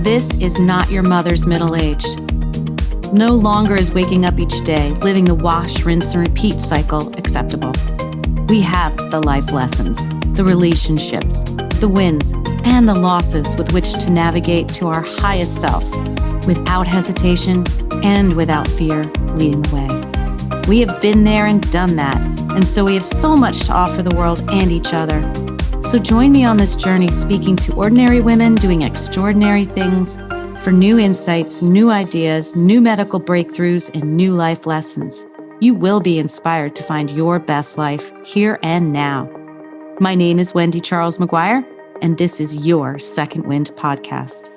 This is not your mother's middle age. No longer is waking up each day, living the wash, rinse, and repeat cycle acceptable. We have the life lessons, the relationships, the wins, and the losses with which to navigate to our highest self, without hesitation and without fear leading the way. We have been there and done that, and so we have so much to offer the world and each other. So join me on this journey, speaking to ordinary women doing extraordinary things for new insights, new ideas, new medical breakthroughs, and new life lessons. You will be inspired to find your best life here and now. My name is Wendy Charles McGuire, and this is your Second Wind podcast.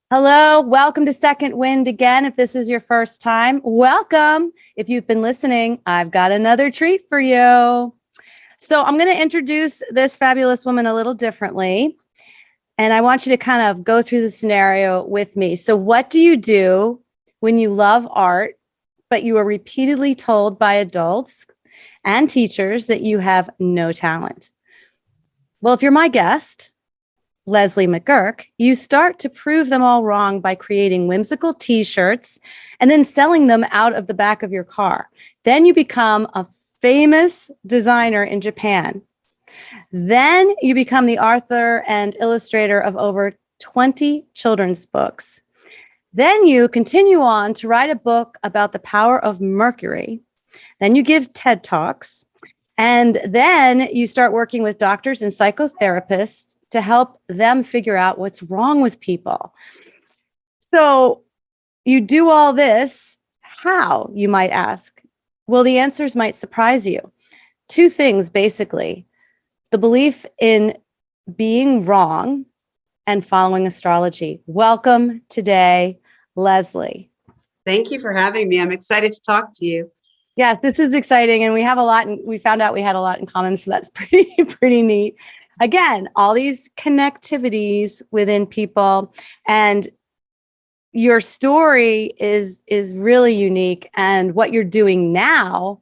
Hello, welcome to Second Wind again. If this is your first time, welcome. If you've been listening, I've got another treat for you. So I'm going to introduce this fabulous woman a little differently, and I want you to kind of go through the scenario with me. So what do you do when you love art, but you are repeatedly told by adults and teachers that you have no talent? Well, if you're my guest, Leslie McGurk, you start to prove them all wrong by creating whimsical t-shirts and then selling them out of the back of your car. Then you become a famous designer in Japan. Then you become the author and illustrator of over 20 children's books. Then you continue on to write a book about the power of Mercury. Then you give TED Talks. And then you start working with doctors and psychotherapists to help them figure out what's wrong with people. So you do all this, how, you might ask? Well, the answers might surprise you. Two things, basically: the belief in being wrong and following astrology. Welcome today, Leslie. Thank you for having me. I'm excited to talk to you. Yes, this is exciting, and we have a lot, and we found out we had a lot in common, so that's pretty neat. Again, all these connectivities within people, and your story is really unique, and what you're doing now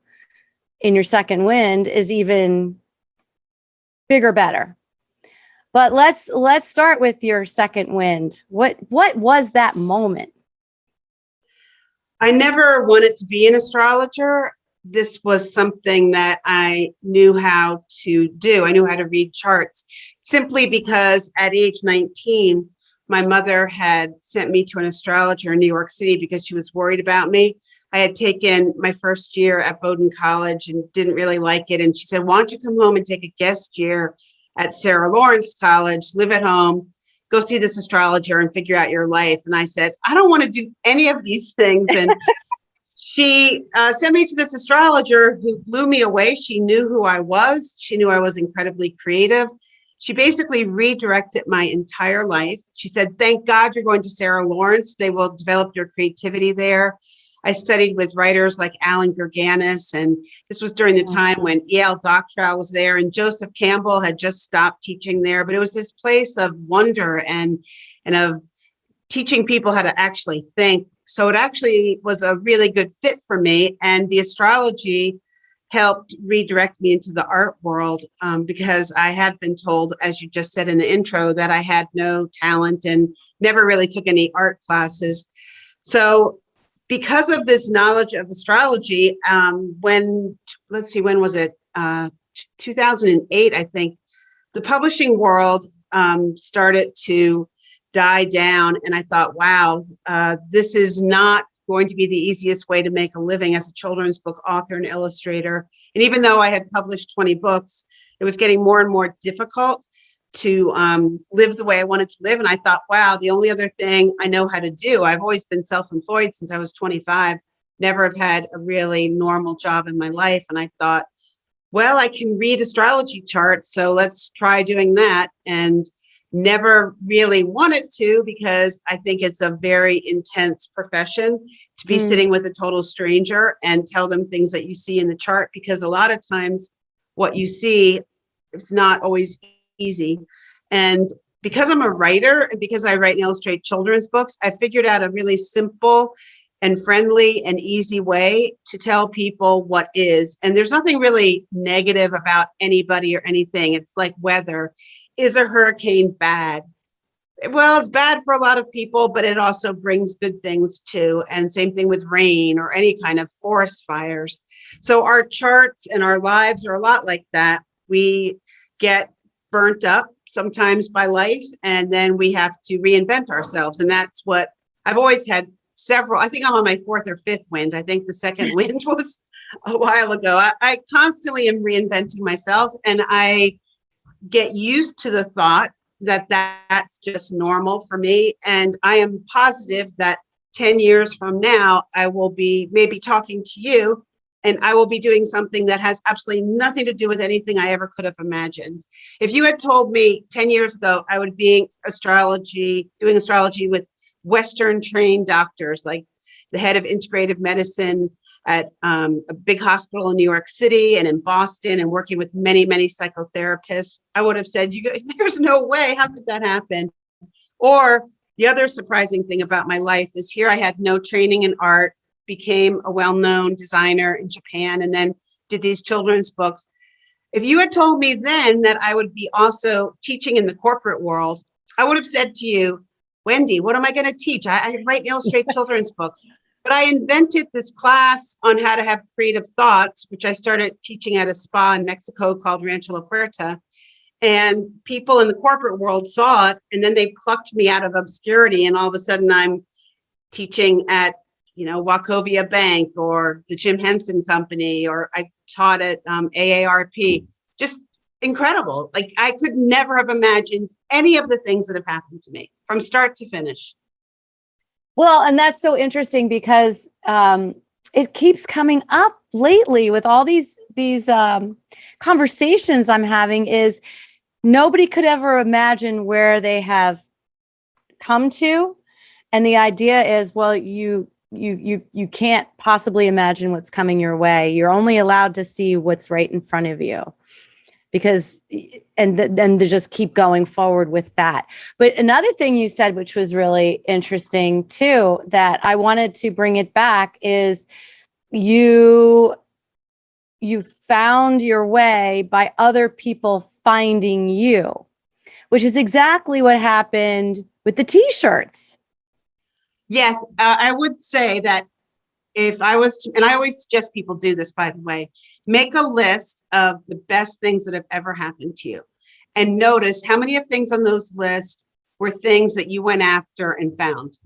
in your second wind is even bigger, better. But let's start with your second wind. What was that moment? I never wanted to be an astrologer. This was something that I knew how to do. I knew how to read charts simply because at age 19, my mother had sent me to an astrologer in New York City because she was worried about me. I had taken my first year at Bowdoin College and didn't really like it. And she said, why don't you come home and take a guest year at Sarah Lawrence College, live at home, go see this astrologer and figure out your life. And I said, I don't want to do any of these things. And she sent me to this astrologer who blew me away. She knew who I was. She knew I was incredibly creative. She basically redirected my entire life. She said, thank God you're going to Sarah Lawrence. They will develop your creativity there. I studied with writers like Alan Gurganis, and this was during the time when E.L. Doctorow was there, and Joseph Campbell had just stopped teaching there. But it was this place of wonder and of teaching people how to actually think. So it actually was a really good fit for me. And the astrology helped redirect me into the art world because I had been told, as you just said in the intro, that I had no talent and never really took any art classes. So because of this knowledge of astrology, when was it? 2008, I think, the publishing world started to die down. And I thought, wow, this is not going to be the easiest way to make a living as a children's book author and illustrator. And even though I had published 20 books, it was getting more and more difficult to live the way I wanted to live. And I thought, wow, the only other thing I know how to do, I've always been self-employed since I was 25, never have had a really normal job in my life. And I thought, well, I can read astrology charts, so let's try doing that. And never really wanted to, because I think it's a very intense profession to be sitting with a total stranger and tell them things that you see in the chart, because a lot of times what you see is not always easy. And because I'm a writer and because I write and illustrate children's books, I figured out a really simple and friendly and easy way to tell people what is. And there's nothing really negative about anybody or anything. It's like weather. Is a hurricane bad? Well, it's bad for a lot of people, but it also brings good things too. And same thing with rain or any kind of forest fires. So our charts and our lives are a lot like that. We get burnt up sometimes by life, and then we have to reinvent ourselves. And that's what I've always had several. I think I'm on my fourth or fifth wind. I think the second wind was a while ago. I constantly am reinventing myself, and I get used to the thought that that's just normal for me. And I am positive that 10 years from now, I will be maybe talking to you, and I will be doing something that has absolutely nothing to do with anything I ever could have imagined. If you had told me 10 years ago, I would be doing astrology with Western trained doctors, like the head of integrative medicine at a big hospital in New York City and in Boston, and working with many, many psychotherapists, I would have said, "You guys, there's no way. How could that happen?" Or the other surprising thing about my life is here I had no training in art, became a well-known designer in Japan, and then did these children's books. If you had told me then that I would be also teaching in the corporate world, I would have said to you, "Wendy, what am I going to teach? I write and illustrate children's books." But I invented this class on how to have creative thoughts, which I started teaching at a spa in Mexico called Rancho La Puerta. And people in the corporate world saw it, and then they plucked me out of obscurity. And all of a sudden I'm teaching at, Wachovia Bank or the Jim Henson Company, or I taught at AARP. Just incredible. Like, I could never have imagined any of the things that have happened to me from start to finish. Well, and that's so interesting because it keeps coming up lately with all these conversations I'm having. Is nobody could ever imagine where they have come to, and the idea is, well, you can't possibly imagine what's coming your way. You're only allowed to see what's right in front of you. Because then to just keep going forward with that. But another thing you said, which was really interesting too, that I wanted to bring it back, is you found your way by other people finding you, which is exactly what happened with the t-shirts. Yes, I would say that if I was to, and I always suggest people do this, by the way, make a list of the best things that have ever happened to you, and notice how many of things on those lists were things that you went after and found.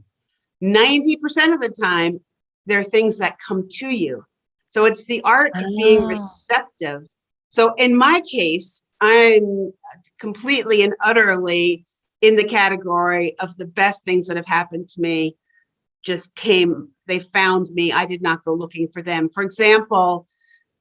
90% of the time, they're things that come to you. So it's the art of being receptive. So in my case, I'm completely and utterly in the category of the best things that have happened to me just came, they found me. I did not go looking for them. For example,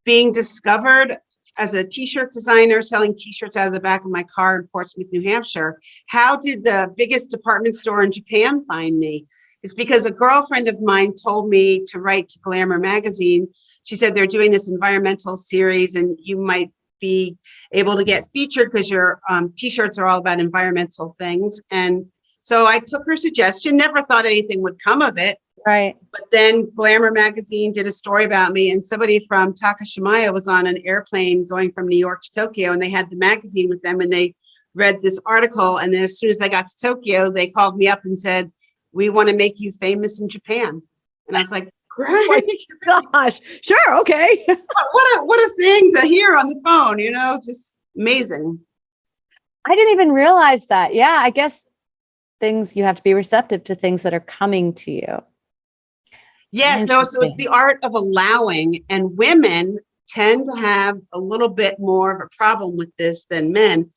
being discovered as a t-shirt designer, selling t-shirts out of the back of my car in Portsmouth, New Hampshire. How did the biggest department store in Japan find me? It's because a girlfriend of mine told me to write to Glamour magazine. She said, they're doing this environmental series and you might be able to get featured because your t-shirts are all about environmental things. And so I took her suggestion, never thought anything would come of it. Right. But then Glamour magazine did a story about me, and somebody from Takashimaya was on an airplane going from New York to Tokyo, and they had the magazine with them, and they read this article. And then as soon as they got to Tokyo, they called me up and said, "We want to make you famous in Japan." And I was like, "Great. Oh gosh, sure. Okay. what a thing to hear on the phone, just amazing." I didn't even realize that. Yeah, I guess you have to be receptive to things that are coming to you. Yeah, so it's the art of allowing, and women tend to have a little bit more of a problem with this than men,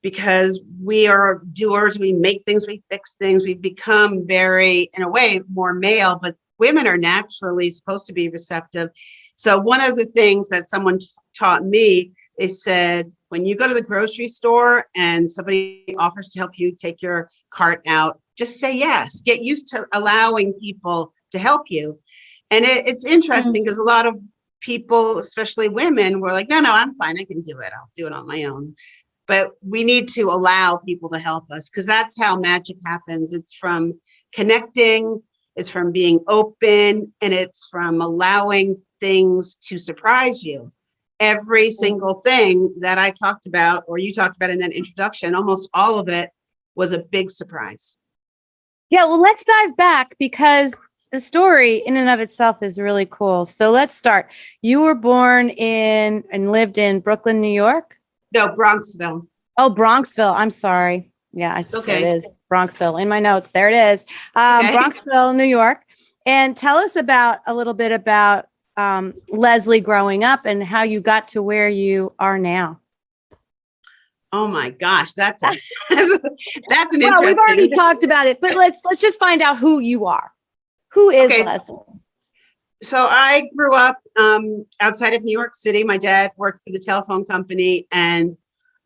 because we are doers, we make things, we fix things, we become very, in a way, more male, but women are naturally supposed to be receptive. So one of the things that someone taught me, they said, when you go to the grocery store and somebody offers to help you take your cart out, just say yes. Get used to allowing people to help you. And it's interesting because a lot of people, especially women, were like, no, I'm fine. I can do it. I'll do it on my own. But we need to allow people to help us, because that's how magic happens. It's from connecting It's from being open, and it's from allowing things to surprise you. Every single thing that I talked about, or you talked about in that introduction, almost all of it was a big surprise. Yeah, well, let's dive back because the story in and of itself is really cool. So let's start. You were born in and lived in Brooklyn, New York? No, Bronxville. Oh, Bronxville. I'm sorry. Yeah, there it Okay. is. Bronxville in my notes. There it is. Okay. Bronxville, New York. And tell us about a little bit about Leslie growing up and how you got to where you are now. Oh my gosh, that's an Well, we've already interesting. talked about it, but let's just find out who you are. Who is Okay, Leslie? so I grew up outside of New York City. My dad worked for the telephone company, and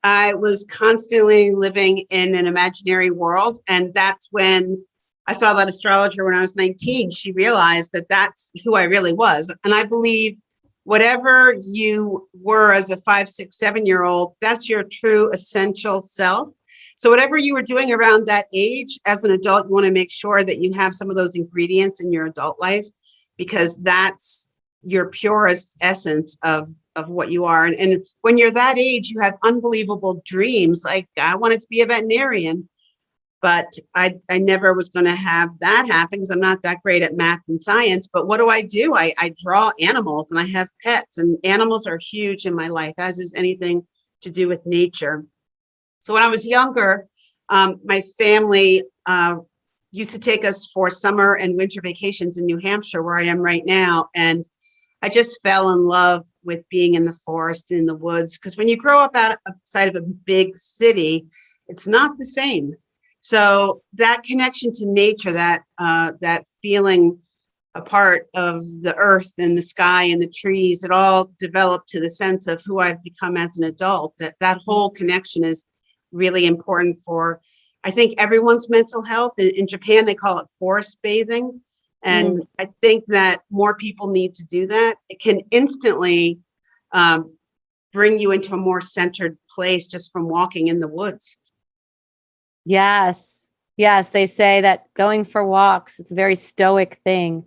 I was constantly living in an imaginary world. And that's when I saw that astrologer when I was 19. She realized that that's who I really was. And I believe whatever you were as a 5, 6, 7-year-old, that's your true essential self. So whatever you were doing around that age as an adult, you want to make sure that you have some of those ingredients in your adult life, because that's your purest essence of what you are. And when you're that age, you have unbelievable dreams. Like, I wanted to be a veterinarian, but I never was going to have that happen because I'm not that great at math and science. But what do? I draw animals and I have pets, and animals are huge in my life, as is anything to do with nature. So when I was younger, my family used to take us for summer and winter vacations in New Hampshire, where I am right now. And I just fell in love with being in the forest and in the woods, because when you grow up outside of a big city, it's not the same. So that connection to nature, that feeling a part of the earth and the sky and the trees, it all developed to the sense of who I've become as an adult. That whole connection is really important for, I think, everyone's mental health. In Japan, they call it forest bathing. And I think that more people need to do that. It can instantly bring you into a more centered place just from walking in the woods. Yes. Yes. They say that going for walks, it's a very stoic thing.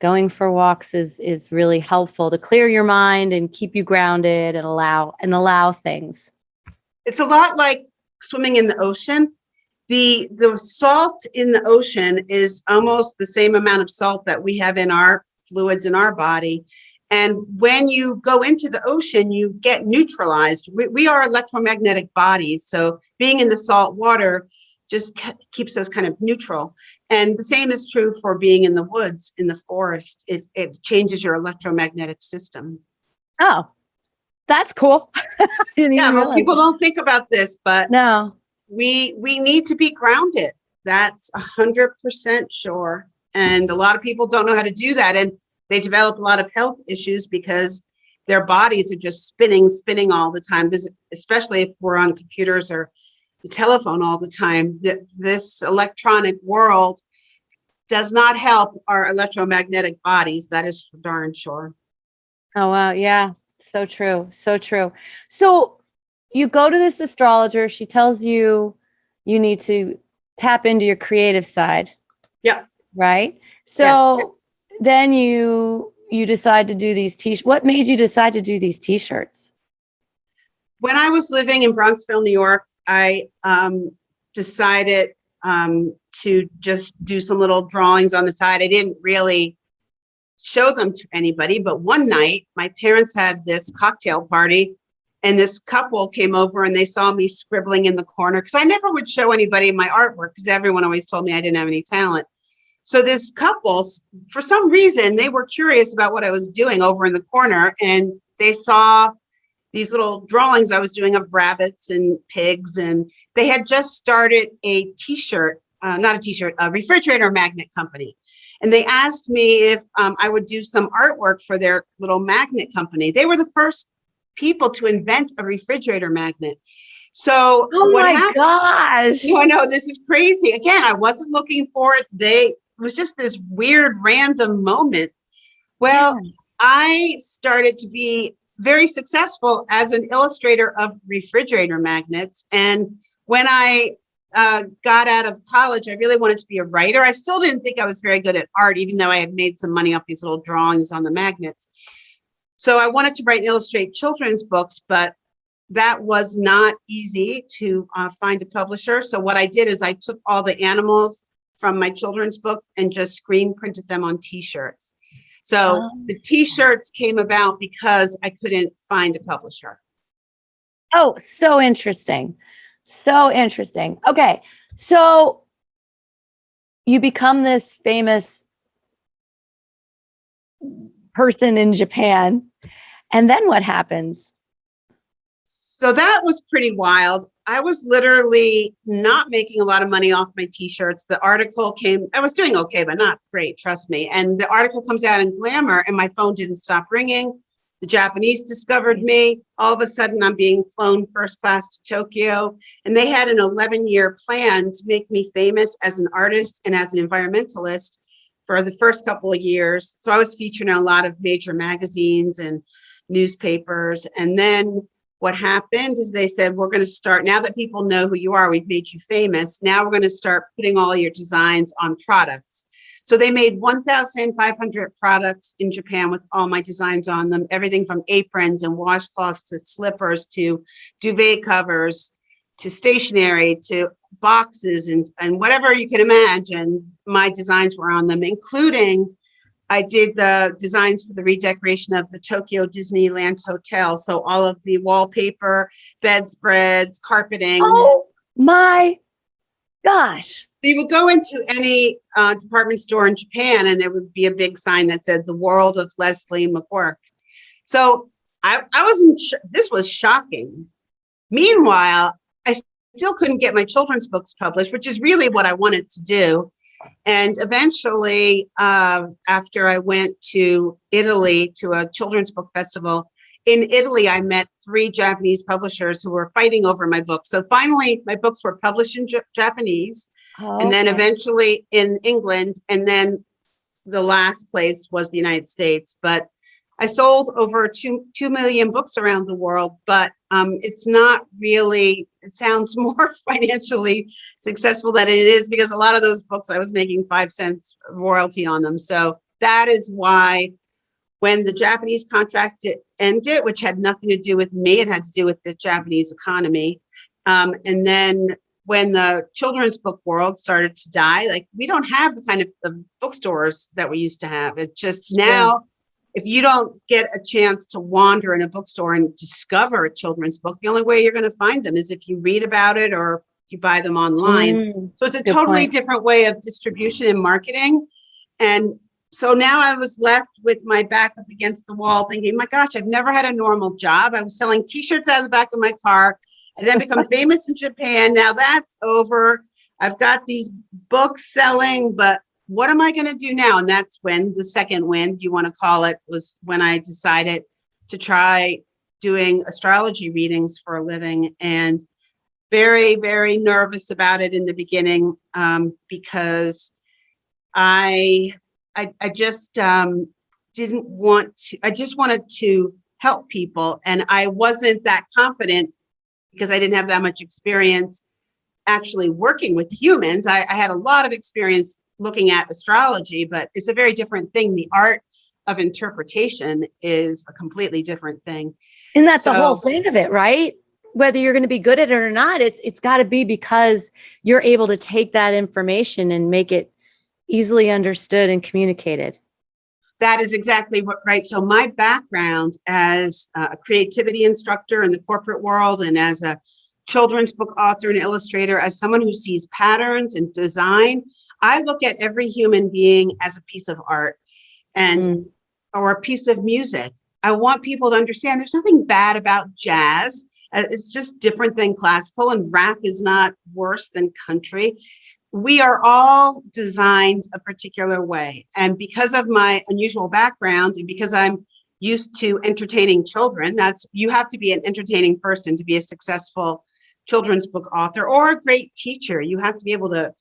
Going for walks is really helpful to clear your mind and keep you grounded and allow things. It's a lot like swimming in the ocean. The salt in the ocean is almost the same amount of salt that we have in our fluids in our body. And when you go into the ocean, you get neutralized. We are electromagnetic bodies. So being in the salt water just keeps us kind of neutral. And the same is true for being in the woods, in the forest. It changes your electromagnetic system. Oh, that's cool. Yeah, most people don't think about this, but no. We need to be grounded. That's 100% sure. And a lot of people don't know how to do that. And they develop a lot of health issues because their bodies are just spinning all the time. Especially if we're on computers or the telephone all the time. This electronic world does not help our electromagnetic bodies. That is for darn sure. Oh, wow. Yeah. So true. So true. So you go to this astrologer. She tells you you need to tap into your creative side. Yeah. Right. So yes. Then you decide to do these t-shirts. What made you decide to do these t-shirts? When I was living in Bronxville, New York, I decided to just do some little drawings on the side. I didn't really show them to anybody, but one night my parents had this cocktail party, and this couple came over and they saw me scribbling in the corner, because I never would show anybody my artwork because everyone always told me I didn't have any talent. So this couple, for some reason, they were curious about what I was doing over in the corner, and they saw these little drawings I was doing of rabbits and pigs, and they had just started a refrigerator magnet company. And they asked me if I would do some artwork for their little magnet company. They were the first people to invent a refrigerator magnet. So what happened? Gosh. I know, this is crazy. Again, I wasn't looking for it. It was just this weird random moment. Well, I started to be very successful as an illustrator of refrigerator magnets. And when I got out of college, I really wanted to be a writer. I still didn't think I was very good at art, even though I had made some money off these little drawings on the magnets. So I wanted to write and illustrate children's books, but that was not easy to find a publisher. So what I did is I took all the animals from my children's books and just screen printed them on t-shirts. So the t-shirts came about because I couldn't find a publisher. Oh, so interesting. So interesting. Okay. So you become this famous person in Japan. And then what happens? So that was pretty wild. I was literally not making a lot of money off my t-shirts. The article came, I was doing okay, but not great, trust me. And the article comes out in Glamour and my phone didn't stop ringing. The Japanese discovered me. All of a sudden I'm being flown first class to Tokyo. And they had an 11-year plan to make me famous as an artist and as an environmentalist for the first couple of years. So I was featured in a lot of major magazines and newspapers. And then what happened is they said, we're going to start, now that people know who you are, we've made you famous. Now we're going to start putting all your designs on products. So they made 1,500 products in Japan with all my designs on them, everything from aprons and washcloths to slippers to duvet covers to stationery to boxes and whatever you can imagine, my designs were on them, including I did the designs for the redecoration of the Tokyo Disneyland Hotel. So all of the wallpaper, bedspreads, carpeting. Oh my gosh. So you would go into any department store in Japan and there would be a big sign that said the world of Leslie McGuirk. So I wasn't, this was shocking. Meanwhile, I still couldn't get my children's books published, which is really what I wanted to do. And eventually, after I went to Italy to a children's book festival, in Italy, I met 3 Japanese publishers who were fighting over my books. So finally, my books were published in Japanese, and then eventually in England, and then the last place was the United States. But I sold over 2 million books around the world, but it's not really, it sounds more financially successful than it is because a lot of those books I was making 5 cents royalty on them. So that is why when the Japanese contract ended, which had nothing to do with me, it had to do with the Japanese economy. And then when the children's book world started to die, like we don't have the kind of bookstores that we used to have. It's just now, if you don't get a chance to wander in a bookstore and discover a children's book, the only way you're going to find them is if you read about it or you buy them online. So it's a totally different way of distribution and marketing. And so now I was left with my back up against the wall thinking, my gosh, I've never had a normal job. I was selling t-shirts out of the back of my car and then become famous in Japan. Now that's over. I've got these books selling, but what am I going to do now? And that's when the second wind, you want to call it, was when I decided to try doing astrology readings for a living, and very, very nervous about it in the beginning because I just didn't want to, I just wanted to help people. And I wasn't that confident because I didn't have that much experience actually working with humans. I had a lot of experience looking at astrology, but it's a very different thing. The art of interpretation is a completely different thing. And that's the whole thing of it, right? Whether you're going to be good at it or not, it's got to be because you're able to take that information and make it easily understood and communicated. That is exactly right. So my background as a creativity instructor in the corporate world and as a children's book author and illustrator, as someone who sees patterns and design, I look at every human being as a piece of art and or a piece of music. I want people to understand there's nothing bad about jazz. It's just different than classical, and rap is not worse than country. We are all designed a particular way. And because of my unusual background and because I'm used to entertaining children, you have to be an entertaining person to be a successful children's book author or a great teacher. You have to be able to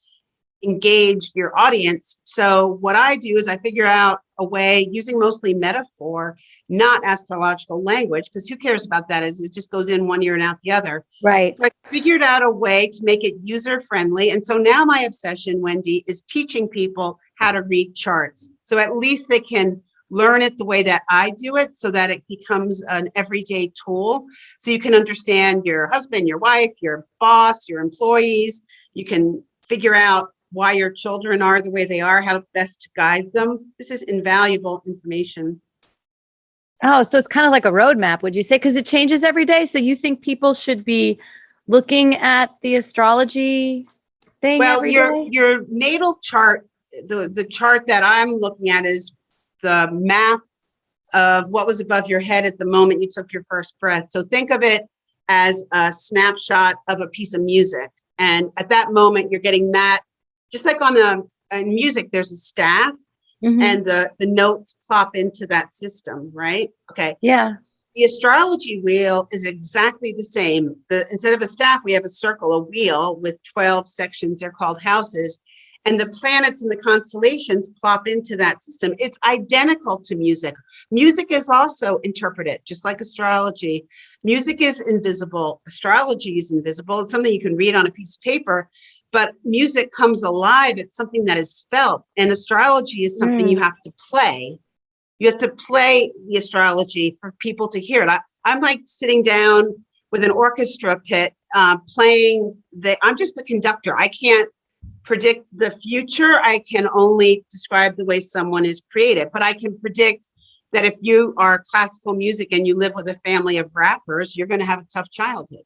engage your audience. So what I do is I figure out a way using mostly metaphor, not astrological language, because who cares about that? It just goes in one ear and out the other. Right. So I figured out a way to make it user friendly. And so now my obsession, Wendy, is teaching people how to read charts. So at least they can learn it the way that I do it so that it becomes an everyday tool. So you can understand your husband, your wife, your boss, your employees. You can figure out why your children are the way they are, how to best guide them. This is invaluable information. Oh, so it's kind of like a roadmap, would you say? Because it changes every day. So you think people should be looking at the astrology thing Well, every day? your natal chart, the chart that I'm looking at is the map of what was above your head at the moment you took your first breath. So think of it as a snapshot of a piece of music. And at that moment, you're getting that, just like on music, there's a staff and the notes plop into that system, right? Okay. Yeah. The astrology wheel is exactly the same. Instead of a staff, we have a circle, a wheel with 12 sections. They're called houses. And the planets and the constellations plop into that system. It's identical to music. Music is also interpreted, just like astrology. Music is invisible. Astrology is invisible. It's something you can read on a piece of paper, but music comes alive. It's something that is felt. And astrology is something you have to play. You have to play the astrology for people to hear it. I'm like sitting down with an orchestra pit playing I'm just the conductor. I can't predict the future. I can only describe the way someone is created, but I can predict that if you are classical music and you live with a family of rappers, you're going to have a tough childhood.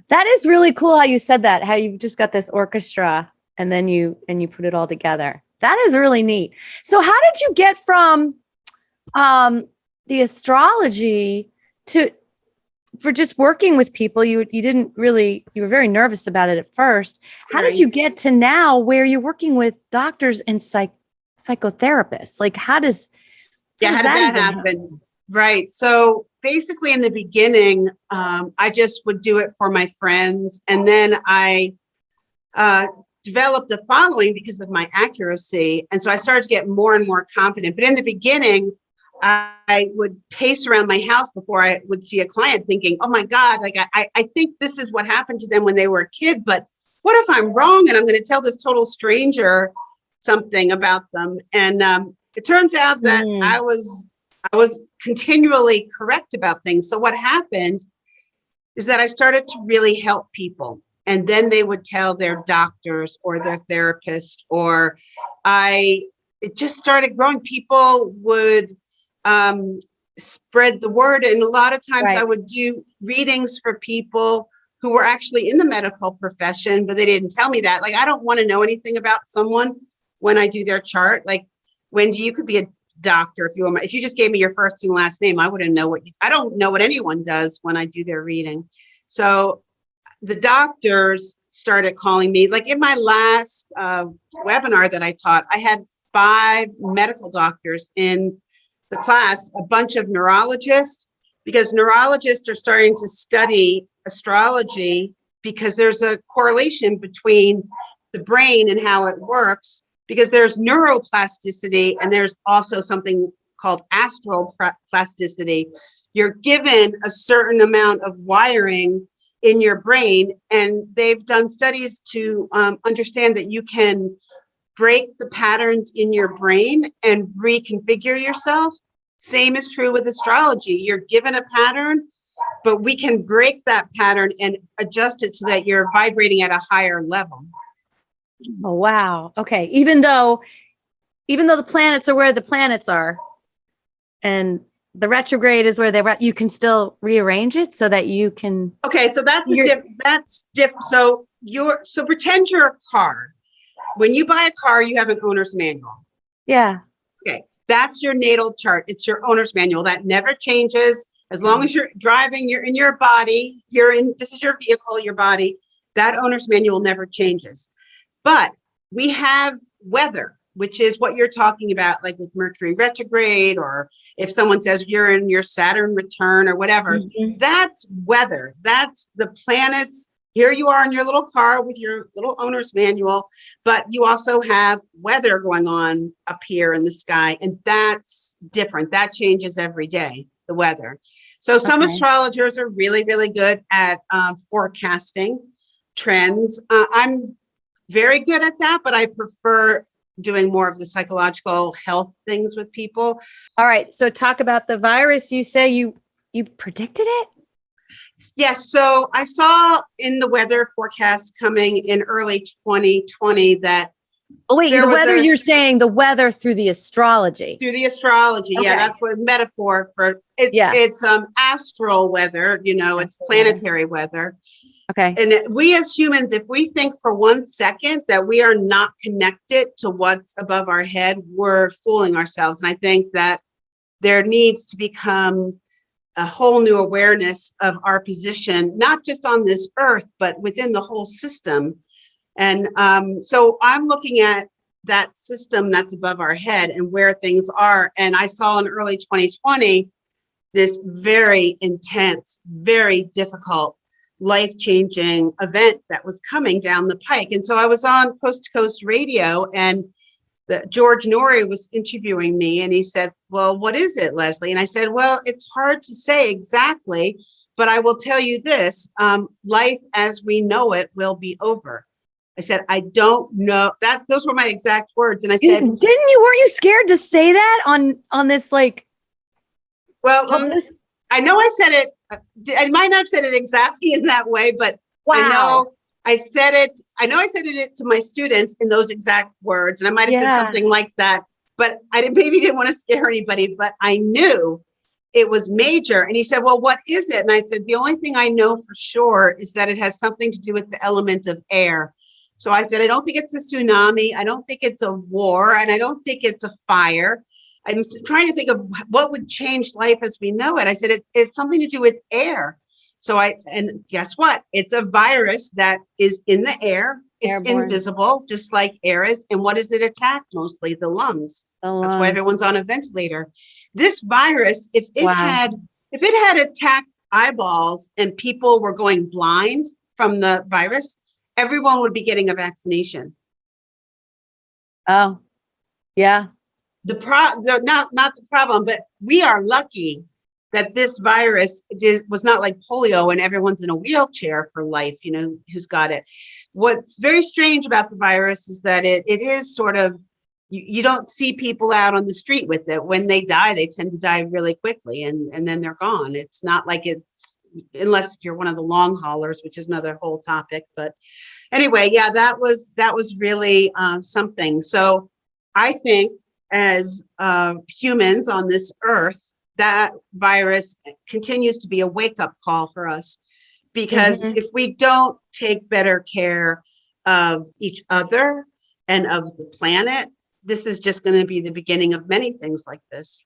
That is really cool how you said that, how you just got this orchestra and then you put it all together. That is really neat. So how did you get from the astrology for just working with people? You were very nervous about it at first. How did you get to now where you're working with doctors and psychotherapists? Like how did that happen? Right. So basically in the beginning, I just would do it for my friends. And then I developed a following because of my accuracy. And so I started to get more and more confident. But in the beginning, I would pace around my house before I would see a client thinking, oh my God, like I think this is what happened to them when they were a kid, but what if I'm wrong and I'm going to tell this total stranger something about them? And it turns out that I was continually correct about things. So what happened is that I started to really help people. And then they would tell their doctors or their therapist, or it just started growing. People would spread the word. And a lot of times I would do readings for people who were actually in the medical profession, but they didn't tell me that. Like, I don't want to know anything about someone when I do their chart. Like, Wendy, you could be a doctor if you just gave me your first and last name, I wouldn't know I don't know what anyone does when I do their reading. So the doctors started calling me. Like in my last webinar that I taught, I had 5 medical doctors in the class, a bunch of neurologists, because neurologists are starting to study astrology because there's a correlation between the brain and how it works, because there's neuroplasticity and there's also something called astral plasticity. You're given a certain amount of wiring in your brain, and they've done studies to understand that you can break the patterns in your brain and reconfigure yourself. Same is true with astrology. You're given a pattern, but we can break that pattern and adjust it so that you're vibrating at a higher level. Oh, wow. Okay. Even though the planets are where the planets are and the retrograde is where you can still rearrange it so that you can. Okay. So that's different. So pretend you're a car. When you buy a car, you have an owner's manual. Yeah. Okay. That's your natal chart. It's your owner's manual. That never changes. As long as you're driving, you're in your body, this is your vehicle, your body, that owner's manual never changes. But we have weather, which is what you're talking about, like with Mercury retrograde, or if someone says you're in your Saturn return or whatever, that's weather. That's the planets here you are in your little car with your little owner's manual, but you also have weather going on up here in the sky, and that's different. That changes every day, the weather. So some Okay. astrologers are really, really good at forecasting trends. I'm very good at that, but I prefer doing more of the psychological health things with people. All right. So talk about the virus. You say you predicted it? Yes, so I saw in the weather forecast coming in early 2020 that Oh, wait, there the was weather, you're saying the weather through the astrology. through the astrology. Yeah, Okay. that's what metaphor for it's Yeah. it's astral weather, it's Astral weather. planetary weather. Okay. And we as humans, if we think for 1 second that we are not connected to what's above our head, we're fooling ourselves. And I think that there needs to become a whole new awareness of our position, not just on this earth, but within the whole system. And so I'm looking at that system that's above our head and where things are. And I saw in early 2020, this very intense, very difficult, life-changing event that was coming down the pike. And so I was on Coast to Coast Radio, and George Norrie was interviewing me, and he said, well, what is it, Leslie? And I said, well, it's hard to say exactly, but I will tell you this, life as we know it will be over. I said, I don't know that. Those were my exact words. And I said, Weren't you scared to say that on this, like, well, I know I said it. I might not have said it exactly in that way, but wow. I know I said it to my students in those exact words. And I might have said something like that, but I maybe didn't want to scare anybody, but I knew it was major. And he said, well, what is it? And I said, the only thing I know for sure is that it has something to do with the element of air. So I said, I don't think it's a tsunami. I don't think it's a war. And I don't think it's a fire. I'm trying to think of what would change life as we know it. I said, it's something to do with air. So and guess what? It's a virus that is in the air. It's Airborne. Invisible, just like air is. And what does it attack? Mostly the lungs. That's why everyone's on a ventilator. This virus, if it had attacked eyeballs and people were going blind from the virus, everyone would be getting a vaccination. Oh, yeah. Not the problem, but we are lucky that this virus was not like polio and everyone's in a wheelchair for life, who's got it. What's very strange about the virus is that it is sort of, you don't see people out on the street with it. When they die, they tend to die really quickly and then they're gone. It's not like unless you're one of the long haulers, which is another whole topic. But anyway, yeah, that was really something. So I think as humans on this earth, that virus continues to be a wake-up call for us, because if we don't take better care of each other and of the planet, this is just going to be the beginning of many things like this.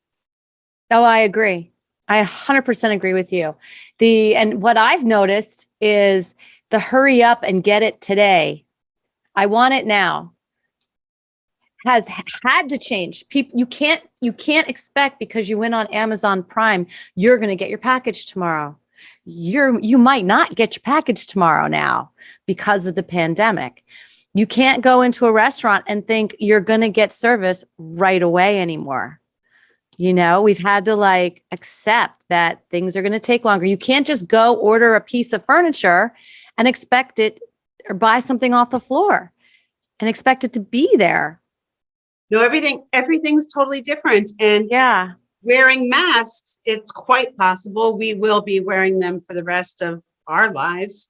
Oh, I agree. I 100% agree with you. And what I've noticed is the hurry up and get it today. I want it now has had to change. People, you can't expect because you went on Amazon Prime, you're going to get your package tomorrow. You might not get your package tomorrow now because of the pandemic. You can't go into a restaurant and think you're going to get service right away anymore. We've had to accept that things are going to take longer. You can't just go order a piece of furniture and expect it, or buy something off the floor and expect it to be there. No, everything's totally different. And yeah, wearing masks, it's quite possible we will be wearing them for the rest of our lives.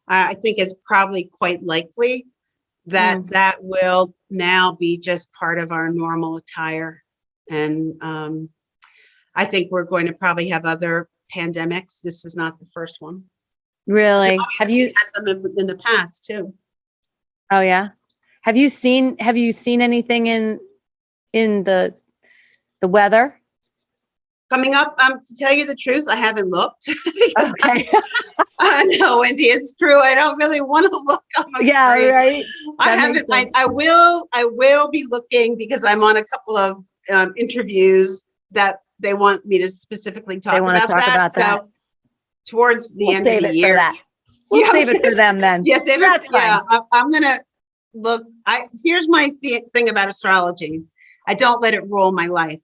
I think it's probably quite likely that that will now be just part of our normal attire. And I think we're going to probably have other pandemics. This is not the first one. Really? Have you had them in the past too? Oh yeah. Have you seen anything in the weather coming up? To tell you the truth, I haven't looked. Okay. No, Wendy, it's true. I don't really want to look. Yeah, right. I haven't. I will be looking because I'm on a couple of interviews that they want me to specifically talk about that. So towards the end of the year, We'll save it for them then. Yes, yeah, That's fine. yeah. I'm gonna look. Here's my thing about astrology. I don't let it rule my life.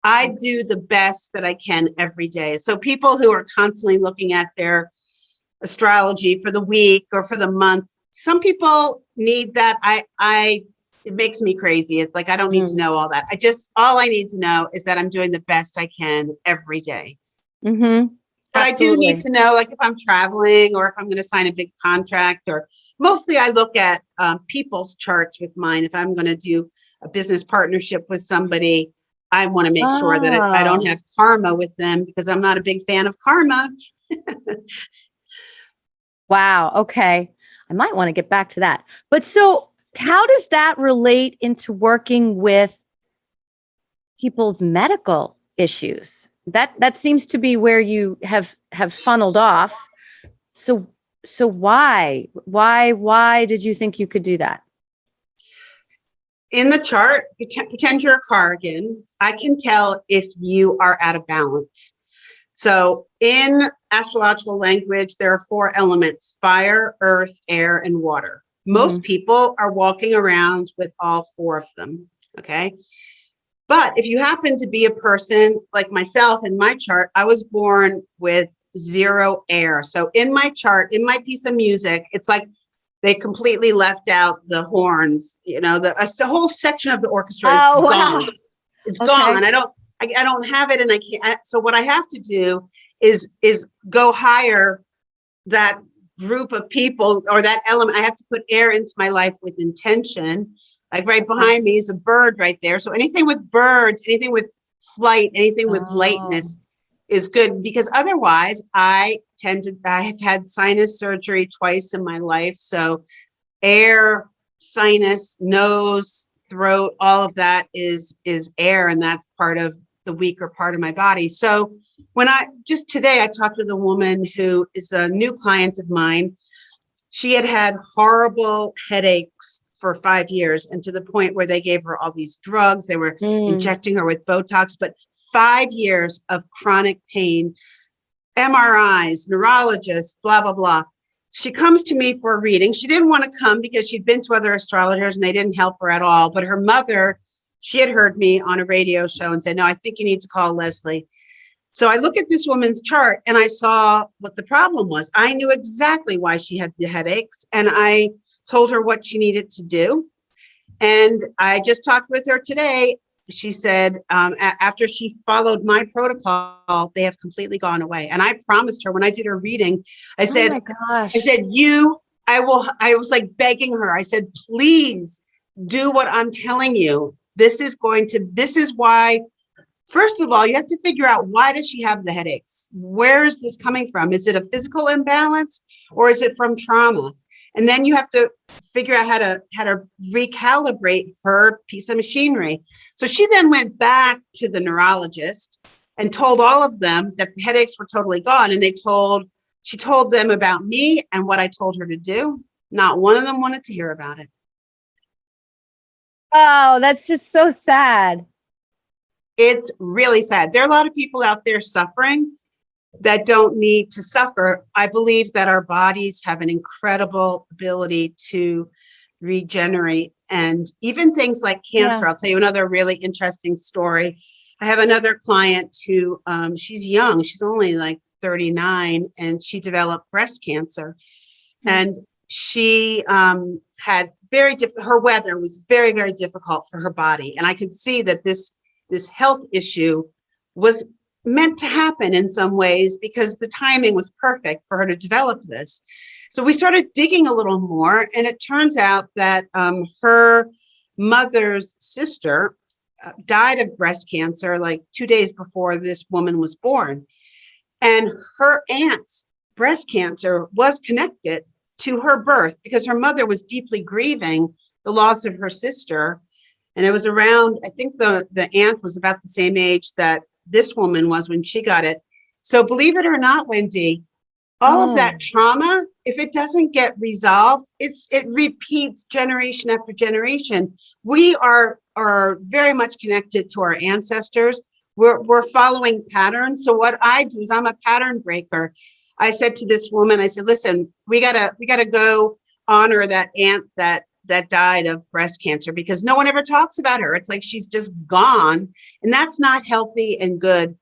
I do the best that I can every day. So people who are constantly looking at their astrology for the week or for the month, some people need that. It makes me crazy. It's like, I don't need to know all that. All I need to know is that I'm doing the best I can every day. Mm-hmm. But I do need to know, like if I'm traveling or if I'm going to sign a big contract, or mostly I look at people's charts with mine. If I'm going to do a business partnership with somebody, I want to make sure that I don't have karma with them, because I'm not a big fan of karma. Wow. Okay. I might want to get back to that. But so how does that relate into working with people's medical issues? That seems to be where you have funneled off. So why did you think you could do that? In the chart, pretend you're a car again. I can tell if you are out of balance. So in astrological language, there are 4 elements: fire, earth, air, and water. Most people are walking around with all 4 of them. Okay. But if you happen to be a person like myself, in my chart, I was born with 0 air. So in my chart, in my piece of music, it's like they completely left out the horns. You know, the whole section of the orchestra is gone. Wow. It's gone. I don't have it, and I can't. So what I have to do is go hire that group of people or that element. I have to put air into my life with intention. Like right behind me is a bird right there. So anything with birds, anything with flight, anything with lightness is good, because otherwise I have had sinus surgery twice in my life. So air, sinus, nose, throat, all of that is air, and that's part of the weaker part of my body. So when today I talked with a woman who is a new client of mine. She had horrible headaches for 5 years, and to the point where they gave her all these drugs. They were injecting her with Botox, but 5 years of chronic pain, MRIs, neurologists, blah, blah, blah. She comes to me for a reading. She didn't want to come because she'd been to other astrologers and they didn't help her at all. But her mother, she had heard me on a radio show and said, no, I think you need to call Leslie. So I look at this woman's chart and I saw what the problem was. I knew exactly why she had the headaches, and I told her what she needed to do. And I just talked with her today. She said, after she followed my protocol, they have completely gone away. And I promised her when I did her reading, I said, oh my gosh. I was like begging her. I said, please do what I'm telling you. This is why, first of all, you have to figure out, why does she have the headaches? Where is this coming from? Is it a physical imbalance or is it from trauma? And then you have to figure out how to recalibrate her piece of machinery. So she then went back to the neurologist and told all of them that the headaches were totally gone. And she told them about me and what I told her to do. Not one of them wanted to hear about it. Oh, that's just so sad. It's really sad. There are a lot of people out there suffering that don't need to suffer. I believe that our bodies have an incredible ability to regenerate, and even things like cancer. I'll tell you another really interesting story. I have another client who, she's young. She's only like 39, and she developed breast cancer. And she had her weather was very, very difficult for her body. And I could see that this health issue was meant to happen in some ways, because the timing was perfect for her to develop this. So we started digging a little more, and it turns out that her mother's sister died of breast cancer like 2 days before this woman was born. And her aunt's breast cancer was connected to her birth, because her mother was deeply grieving the loss of her sister. And it was around, I think the aunt was about the same age that this woman was when she got it. So believe it or not, Wendy, all of that trauma, if it doesn't get resolved, it repeats generation after generation. We are very much connected to our ancestors. We're following patterns. So what I do is I'm a pattern breaker. I said to this woman, I said, listen, we gotta go honor that aunt that died of breast cancer, because no one ever talks about her. It's like she's just gone, and that's not healthy and good.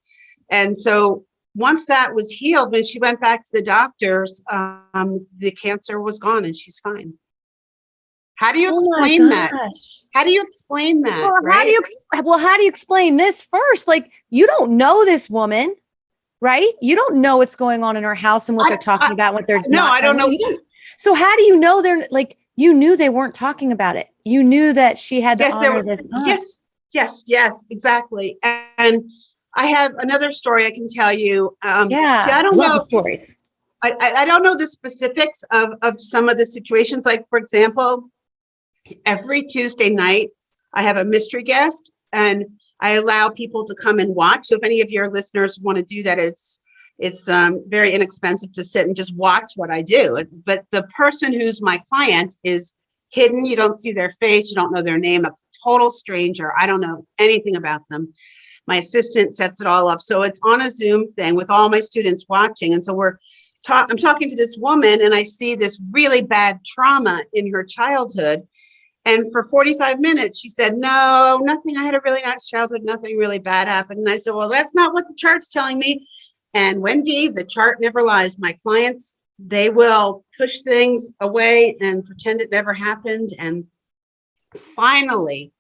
And so once that was healed, when she went back to the doctors, the cancer was gone and she's fine. How do you Oh my explain that? gosh. How do you explain that? Well, Right? how do you explain this first? Like, you don't know this woman, right? You don't know what's going on in her house and what they're talking about, what they're No, not I don't telling know. you. So how do you know they're like, you knew they weren't talking about it. You knew that she had to Yes, there honor were. this. Yes, exactly. And I have another story I can tell you. See, Yeah. I don't Love the know. stories. I don't know the specifics of some of the situations. Like, for example, every Tuesday night, I have a mystery guest, and I allow people to come and watch. So if any of your listeners want to do that, it's very inexpensive to sit and just watch what I do. But the person who's my client is hidden. You don't see their face. You don't know their name. A total stranger. I don't know anything about them. My assistant sets it all up. So it's on a Zoom thing with all my students watching. And so I'm talking to this woman, and I see this really bad trauma in her childhood. And for 45 minutes, she said, no, nothing. I had a really nice childhood. Nothing really bad happened. And I said, well, that's not what the chart's telling me. And Wendy, the chart never lies. My clients, they will push things away and pretend it never happened. And finally,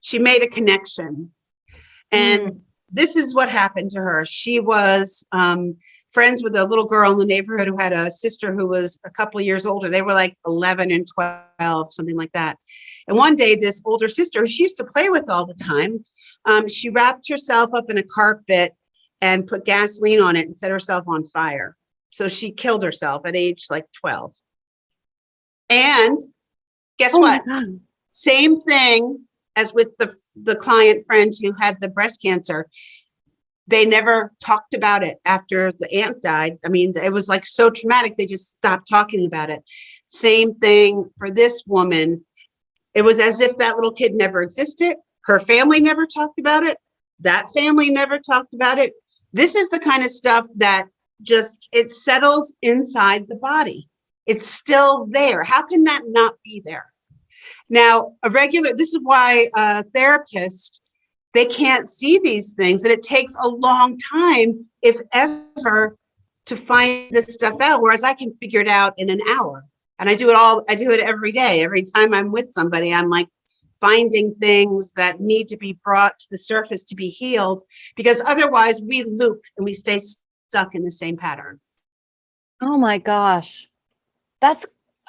she made a connection. And this is what happened to her. She was friends with a little girl in the neighborhood who had a sister who was a couple of years older. They were like 11 and 12, something like that. And one day, this older sister, who she used to play with all the time, she wrapped herself up in a carpet and put gasoline on it and set herself on fire. So she killed herself at age like 12. And guess what? Same thing as with the client friend who had the breast cancer. They never talked about it after the aunt died. I mean, it was like so traumatic, they just stopped talking about it. Same thing for this woman. It was as if that little kid never existed. Her family never talked about it. That family never talked about it. This is the kind of stuff that it settles inside the body. It's still there. How can that not be there? Now, this is why therapists, they can't see these things, and it takes a long time, if ever, to find this stuff out, whereas I can figure it out in an hour. And I do it every day. Every time I'm with somebody, I'm like finding things that need to be brought to the surface to be healed, because otherwise we loop and we stay stuck in the same pattern. Oh my gosh.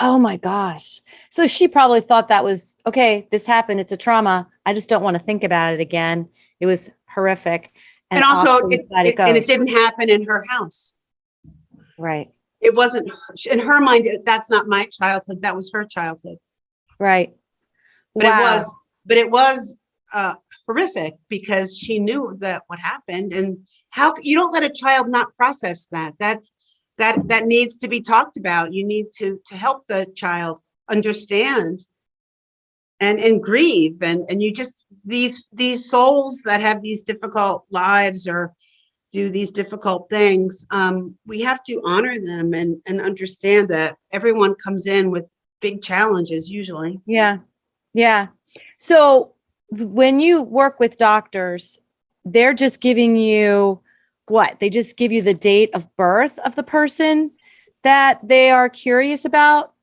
Oh my gosh. So she probably thought that was, okay, this happened. It's a trauma. I just don't want to think about it again. It was horrific. And also, it didn't happen in her house. Right. It wasn't, in her mind, that's not my childhood. That was her childhood. Right. But it was horrific, because she knew that what happened. And how you don't let a child not process that. That needs to be talked about. You need to help the child understand and grieve. And you just, these souls that have these difficult lives or do these difficult things, we have to honor them and understand that everyone comes in with big challenges usually. Yeah. Yeah. So when you work with doctors, they're just giving you what? They just give you the date of birth of the person that they are curious about,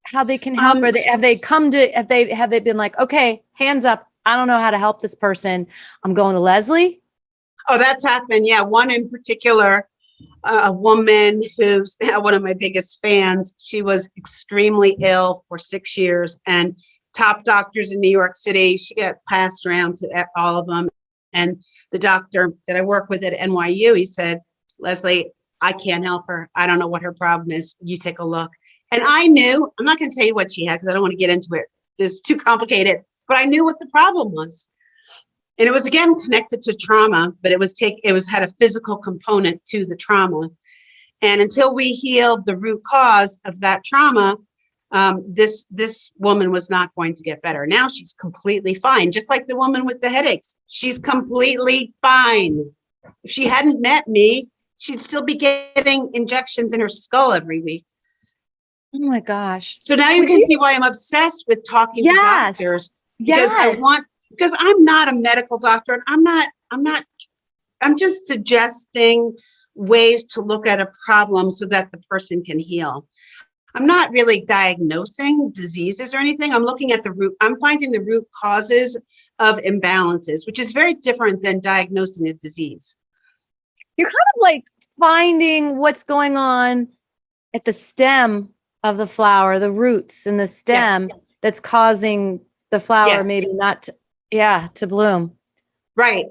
how they can help, or have they been like, okay, hands up, I don't know how to help this person, I'm going to Leslie? Oh, that's happened. Yeah. One in particular, a woman who's one of my biggest fans. She was extremely ill for 6 years, and top doctors in New York City. She got passed around to all of them. And the doctor that I work with at NYU, he said, Leslie, I can't help her. I don't know what her problem is. You take a look. And I knew, I'm not going to tell you what she had because I don't want to get into it. It's too complicated, but I knew what the problem was. And it was, again, connected to trauma, but it had a physical component to the trauma. And until we healed the root cause of that trauma, this woman was not going to get better. Now she's completely fine, just like the woman with the headaches. She's completely fine. If she hadn't met me, she'd still be getting injections in her skull every week. Oh my gosh. So now you Would can you- see why I'm obsessed with talking to Yes. doctors, because Yes. because I'm not a medical doctor, and I'm just suggesting ways to look at a problem so that the person can heal. I'm not really diagnosing diseases or anything. I'm looking at I'm finding the root causes of imbalances, which is very different than diagnosing a disease. You're kind of like finding what's going on at the stem of the flower, the roots in the stem that's causing the flower Yes. maybe not to bloom. Right.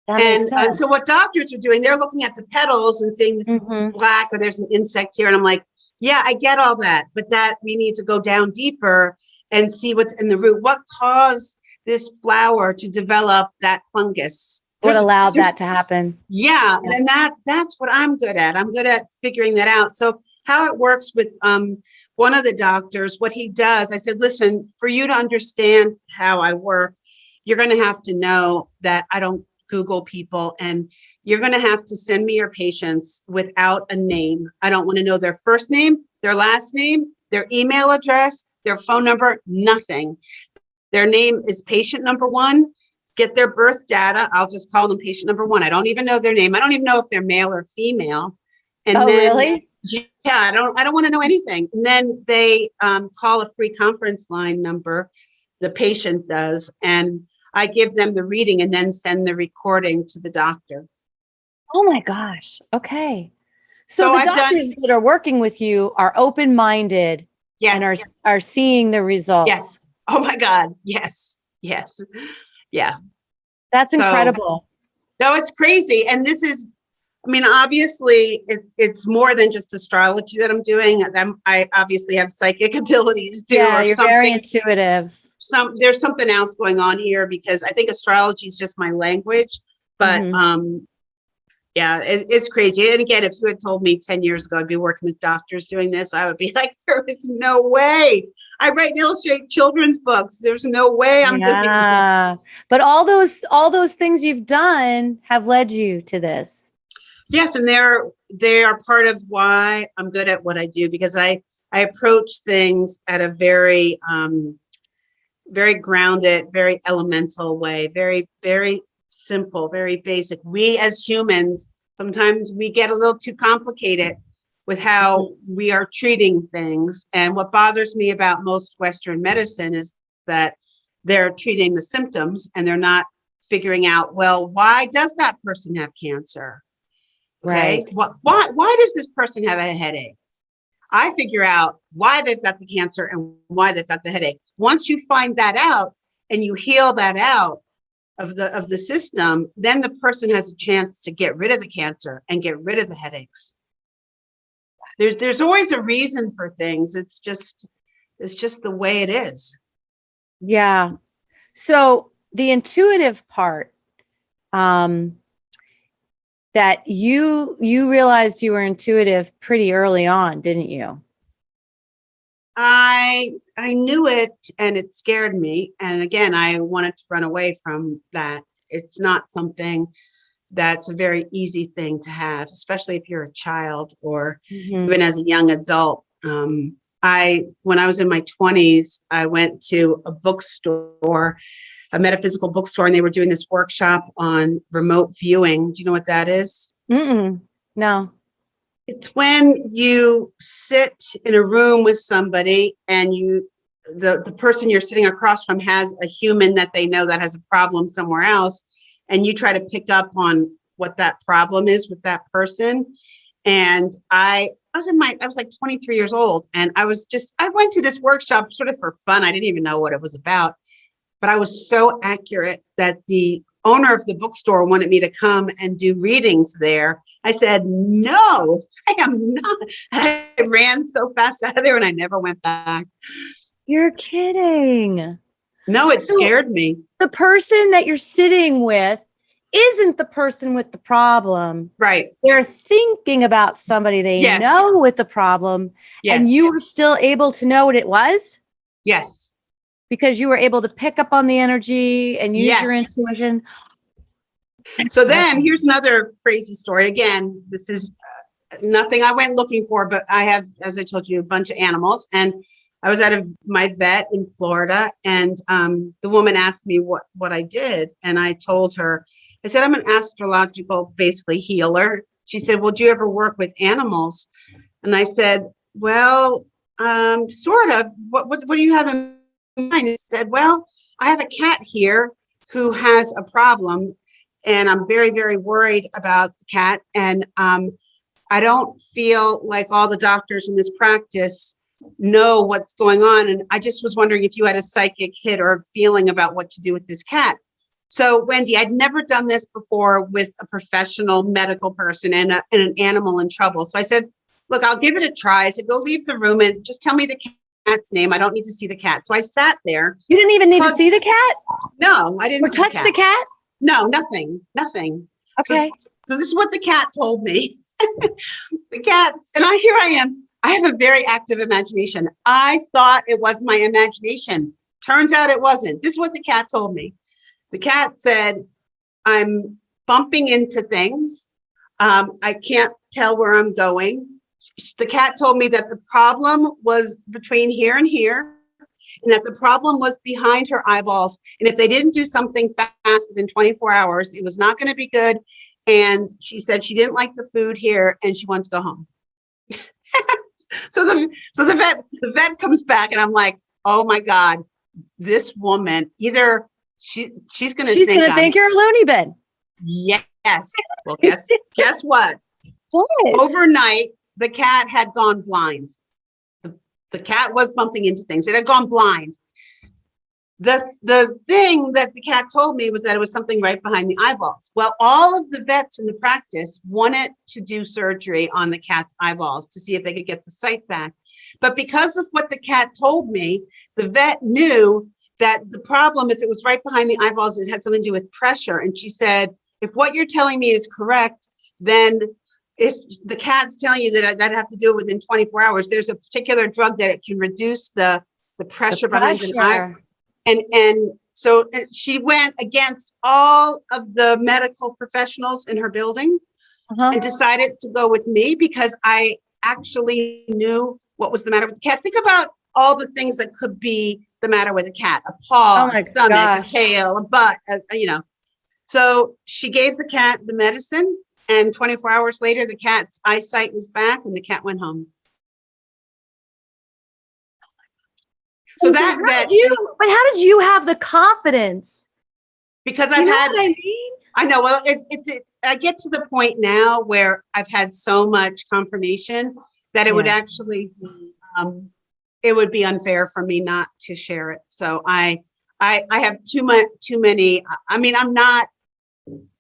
That makes sense. So what doctors are doing, they're looking at the petals and saying this is black, or there's an insect here. And I'm like, yeah, I get all that, but that we need to go down deeper and see what's in the root. What caused this flower to develop that fungus? What allowed that to happen? Yeah. And that's what I'm good at. I'm good at figuring that out. So how it works with one of the doctors, what he does, I said, listen, for you to understand how I work, you're going to have to know that I don't Google people, and you're going to have to send me your patients without a name. I don't want to know their first name, their last name, their email address, their phone number, nothing. Their name is patient number one. Get their birth data. I'll just call them patient number one. I don't even know their name. I don't even know if they're male or female. And then, really? Yeah, I don't want to know anything. And then they call a free conference line number, the patient does, and I give them the reading and then send the recording to the doctor. Oh my gosh. Okay. So So the I've doctors that are working with you are open-minded Yes. and are seeing the results. Yes. Oh my God. Yes. Yes. Yeah. That's incredible. No, it's crazy. And this is, I mean, obviously it's more than just astrology that I'm doing. I obviously have psychic abilities too. Yeah, or you're something. very intuitive. There's something else going on here, because I think astrology is just my language, but yeah, it's crazy. And again, if you had told me 10 years ago I'd be working with doctors doing this, I would be like, there is no way. I write and illustrate children's books. There's no way I'm doing this. But all those things you've done have led you to this. Yes, and they are part of why I'm good at what I do, because I approach things at a very very grounded, very elemental way, very, very simple, very basic. We as humans, sometimes we get a little too complicated with how we are treating things. And what bothers me about most Western medicine is that they're treating the symptoms and they're not figuring out, well, why does that person have cancer? Okay. Right. Why does this person have a headache? I figure out why they've got the cancer and why they've got the headache. Once you find that out and you heal that out of the system, then the person has a chance to get rid of the cancer and get rid of the headaches. There's always a reason for things. It's just the way it is. Yeah. So the intuitive part, that you realized you were intuitive pretty early on, didn't you? I knew it, and it scared me. And again, I wanted to run away from that. It's not something that's a very easy thing to have, especially if you're a child or even as a young adult. When I was in my 20s, I went to a bookstore, a metaphysical bookstore, and they were doing this workshop on remote viewing. Do you know what that is? No. It's when you sit in a room with somebody and the person you're sitting across from has a human that they know that has a problem somewhere else, and you try to pick up on what that problem is with that person. And I was like 23 years old, and I went to this workshop sort of for fun. I didn't even know what it was about. But I was so accurate that the owner of the bookstore wanted me to come and do readings there. I said, no, I am not. I ran so fast out of there and I never went back. You're kidding. No, it scared me. The person that you're sitting with isn't the person with the problem. Right. They're thinking about somebody they know with the problem. Yes. And you were still able to know what it was? Yes. Because you were able to pick up on the energy and use your intuition. So then here's another crazy story. Again, this is nothing I went looking for, but I have, as I told you, a bunch of animals. And I was at my vet in Florida, and the woman asked me what I did. And I told her, I said, I'm an astrological, basically healer. She said, well, do you ever work with animals? And I said, well, sort of. What do you have in mind? He said, well, I have a cat here who has a problem, and I'm very, very worried about the cat. And I don't feel like all the doctors in this practice know what's going on. And I just was wondering if you had a psychic hit or feeling about what to do with this cat. So Wendy, I'd never done this before with a professional medical person and an animal in trouble. So I said, look, I'll give it a try. I said, go leave the room and just tell me the cat's name. I don't need to see the cat. So I sat there. You didn't even need to see the cat? No, I didn't. Or touch the cat? No, nothing. Okay. So this is what the cat told me. The cat, and here I am. I have a very active imagination. I thought it was my imagination. Turns out it wasn't. This is what the cat told me. The cat said, I'm bumping into things. I can't tell where I'm going. The cat told me that the problem was between here and here, and that the problem was behind her eyeballs. And if they didn't do something fast within 24 hours, it was not going to be good. And she said she didn't like the food here and she wanted to go home. So the vet comes back, and I'm like, oh my God, this woman, either she's going to think you're a loony bin. Yes. Well, guess what? What? Overnight, the cat had gone blind. The cat was bumping into things. It had gone blind. The thing that the cat told me was that it was something right behind the eyeballs. Well, all of the vets in the practice wanted to do surgery on the cat's eyeballs to see if they could get the sight back. But because of what the cat told me, the vet knew that the problem, if it was right behind the eyeballs, it had something to do with pressure. And she said, if what you're telling me is correct, then if the cat's telling you that I'd have to do it within 24 hours, there's a particular drug that it can reduce the pressure behind the eye. And so she went against all of the medical professionals in her building and decided to go with me because I actually knew what was the matter with the cat. Think about all the things that could be the matter with a cat: a paw, a stomach, a tail, a butt, So she gave the cat the medicine, and 24 hours later, the cat's eyesight was back and the cat went home. So but how did you have the confidence? Because I've had, what I mean? I know. Well, I get to the point now where I've had so much confirmation that it would actually, it would be unfair for me not to share it. So I have too many. I mean, I'm not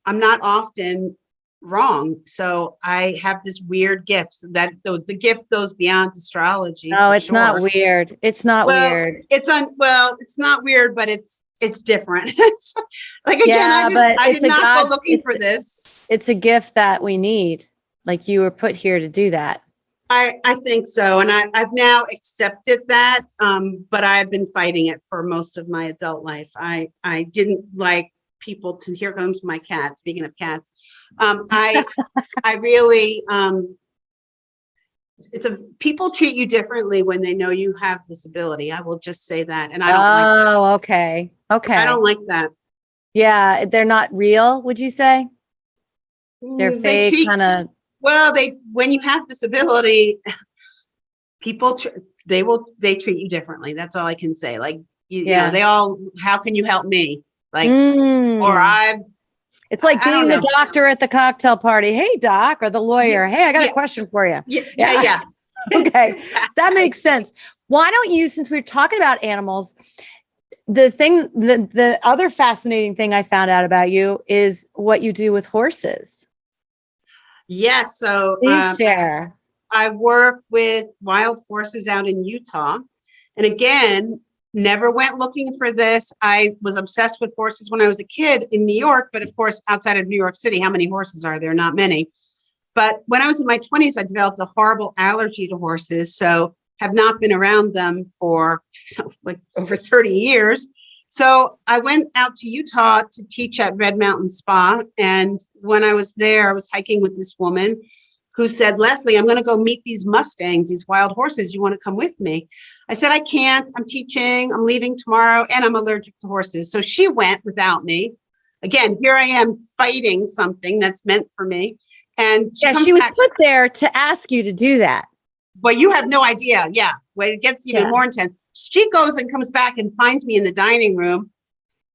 often wrong. So I have this weird gift that the gift goes beyond astrology. No, it's not weird. It's not weird. It's not weird, but it's different. It's like, again, I did not go looking for this. It's a gift that we need. Like, you were put here to do that. I think so. And I've now accepted that. But I've been fighting it for most of my adult life. I didn't like people to, here comes my cat, speaking of cats. I really, people treat you differently when they know you have this ability. I will just say that. And I don't like that. Okay. I don't like that. Yeah. They're not real, would you say? They're fake, kind of. Well, when you have this ability, people, they treat you differently. That's all I can say. Like, you know, how can you help me? Like, it's like being the doctor at the cocktail party. Hey, doc, or the lawyer. Hey, I got a question for you. Yeah. Okay. That makes sense. Why don't you, since we're talking about animals, the other fascinating thing I found out about you is what you do with horses. Yes. So please share. I work with wild horses out in Utah. And again, never went looking for this. I was obsessed with horses when I was a kid in New York, but of course, outside of New York City, how many horses are there? Not many. But when I was in my 20s, I developed a horrible allergy to horses. So have not been around them for like over 30 years. So I went out to Utah to teach at Red Mountain Spa. And when I was there, I was hiking with this woman who said, Leslie, I'm going to go meet these Mustangs, these wild horses. You want to come with me? I said, I can't. I'm teaching. I'm leaving tomorrow, and I'm allergic to horses. So she went without me. Again, here I am fighting something that's meant for me. And Yeah, she was put there to ask you to do that. But you have no idea. Yeah. When it gets even more intense, she goes and comes back and finds me in the dining room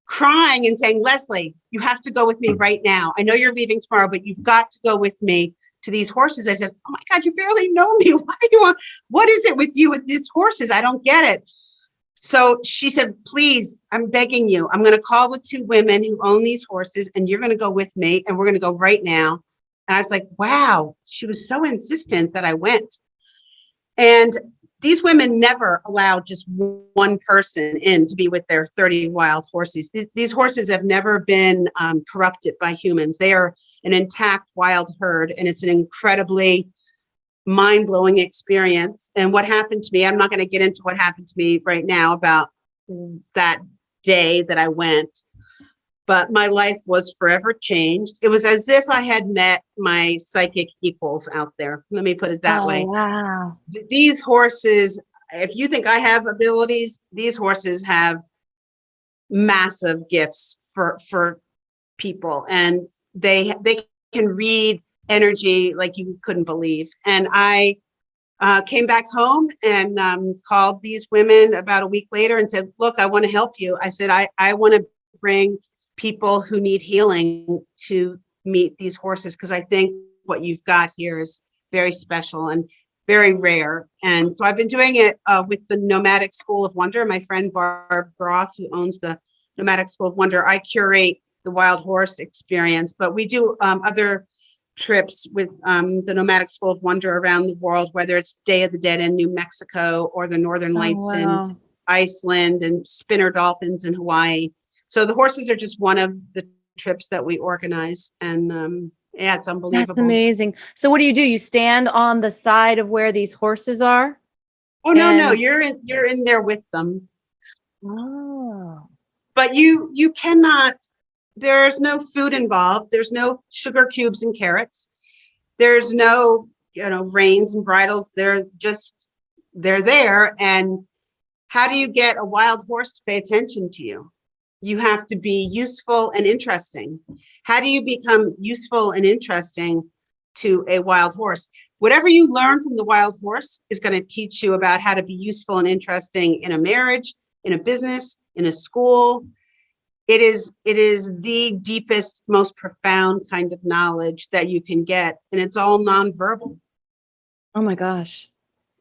crying and saying, Leslie, you have to go with me right now. I know you're leaving tomorrow, but you've got to go with me to these horses. I said, oh my God, you barely know me. Why do you want, what is it with you with these horses? I don't get it. So she said, please, I'm begging you. I'm going to call the two women who own these horses and you're going to go with me and we're going to go right now. And I was like, wow, she was so insistent that I went. And these women never allowed just one person in to be with their 30 wild horses. These horses have never been corrupted by humans. They are an intact wild herd, and it's an incredibly mind-blowing experience. And what happened to me, I'm not going to get into what happened to me right now about that day that I went, but my life was forever changed. It was as if I had met my psychic equals out there. Let me put it that way. Wow. These horses, if you think I have abilities, these horses have massive gifts for people, and they can read energy like you couldn't believe. And I came back home and called these women about a week later and said, look, I want to help you. I said, I want to bring people who need healing to meet these horses, because I think what you've got here is very special and very rare. And so I've been doing it with the Nomadic School of Wonder. My friend Barb Groth, who owns the Nomadic School of Wonder, I curate the wild horse experience, but we do other trips with the Nomadic School of Wonder around the world, whether it's Day of the Dead in New Mexico or the Northern Lights in Iceland and spinner dolphins in Hawaii. So the horses are just one of the trips that we organize. And yeah, it's unbelievable. That's amazing. So what do? You stand on the side of where these horses are? Oh, no, you're in there with them. Oh. But you cannot, there's no food involved. There's no sugar cubes and carrots. There's no, reins and bridles. They're there. And how do you get a wild horse to pay attention to you? You have to be useful and interesting. How do you become useful and interesting to a wild horse? Whatever you learn from the wild horse is going to teach you about how to be useful and interesting in a marriage, in a business, in a school. It is the deepest, most profound kind of knowledge that you can get. And it's all nonverbal. Oh my gosh.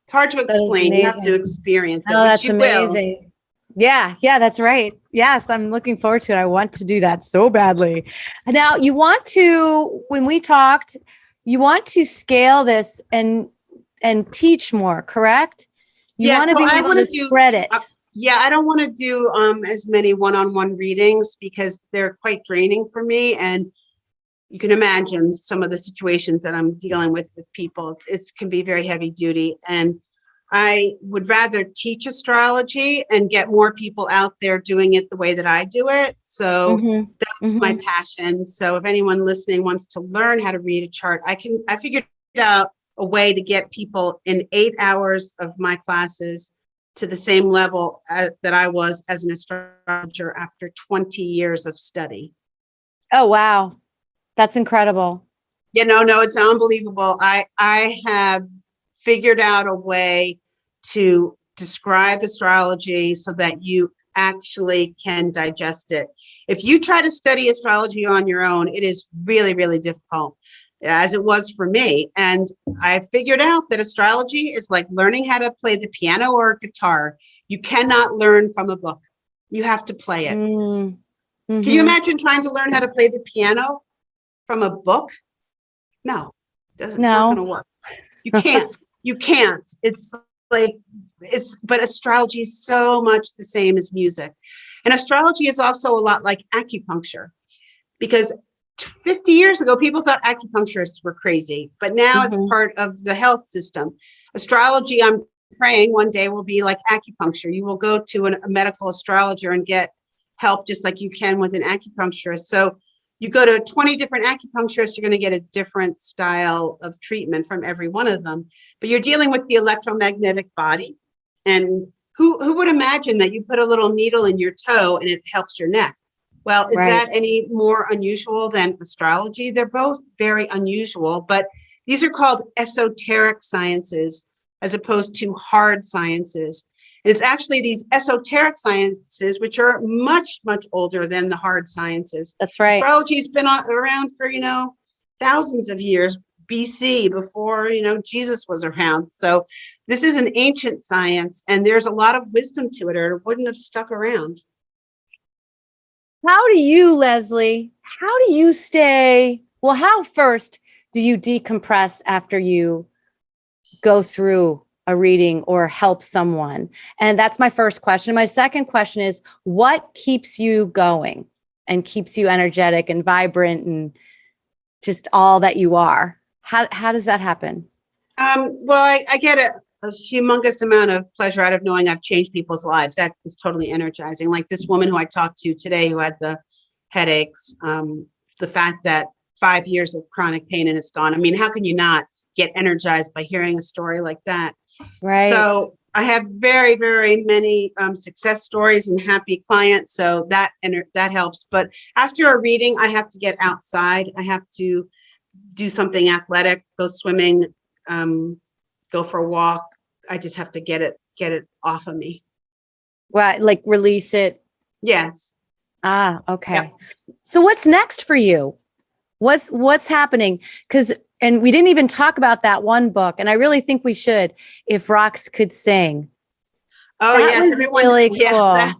It's hard to explain. You have to experience it. Oh, that's amazing. Will. Yeah, that's right. Yes, I'm looking forward to it. I want to do that so badly. Now, when we talked, you want to scale this and teach more, correct? You want to be able to spread it. Yeah, I don't want to do as many one-on-one readings because they're quite draining for me. And you can imagine some of the situations that I'm dealing with people. It can be very heavy duty. And I would rather teach astrology and get more people out there doing it the way that I do it. So that's my passion. So if anyone listening wants to learn how to read a chart, I figured out a way to get people in 8 hours of my classes to the same level that I was as an astrologer after 20 years of study. Oh, wow. That's incredible. Yeah, no, it's unbelievable. I have figured out a way to describe astrology so that you actually can digest it. If you try to study astrology on your own, it is really, really difficult, as it was for me. And I figured out that astrology is like learning how to play the piano or guitar. You cannot learn from a book. You have to play it. Can you imagine trying to learn how to play the piano from a book? No, it's not going to work. You can't. You can't. But astrology is so much the same as music. And astrology is also a lot like acupuncture, because 50 years ago, people thought acupuncturists were crazy, but now it's part of the health system. Astrology, I'm praying one day, will be like acupuncture. You will go to a medical astrologer and get help just like you can with an acupuncturist. So you go to 20 different acupuncturists, you're going to get a different style of treatment from every one of them. But you're dealing with the electromagnetic body. And who would imagine that you put a little needle in your toe and it helps your neck? Well, is that any more unusual than astrology? They're both very unusual, but these are called esoteric sciences as opposed to hard sciences. And it's actually these esoteric sciences, which are much, much older than the hard sciences. That's right. Astrology's been around for, thousands of years, BC, before, Jesus was around. So this is an ancient science, and there's a lot of wisdom to it, or it wouldn't have stuck around. How do you, Leslie, how do you stay? Well, how first do you decompress after you go through a reading or help someone? And that's my first question. My second question is, what keeps you going and keeps you energetic and vibrant and just all that you are? How does that happen? Well, I get a humongous amount of pleasure out of knowing I've changed people's lives. That is totally energizing. Like this woman who I talked to today who had the headaches, the fact that 5 years of chronic pain and it's gone. I mean, how can you not get energized by hearing a story like that? Right. So I have very, very many success stories and happy clients. So that helps. But after a reading, I have to get outside. I have to do something athletic, go swimming, go for a walk. I just have to get it off of me. Right. Like release it. Yes. Ah, okay. Yeah. So what's next for you? What's happening? And we didn't even talk about that one book. And I really think we should, If Rocks Could Sing. Oh, that yes. was really cool.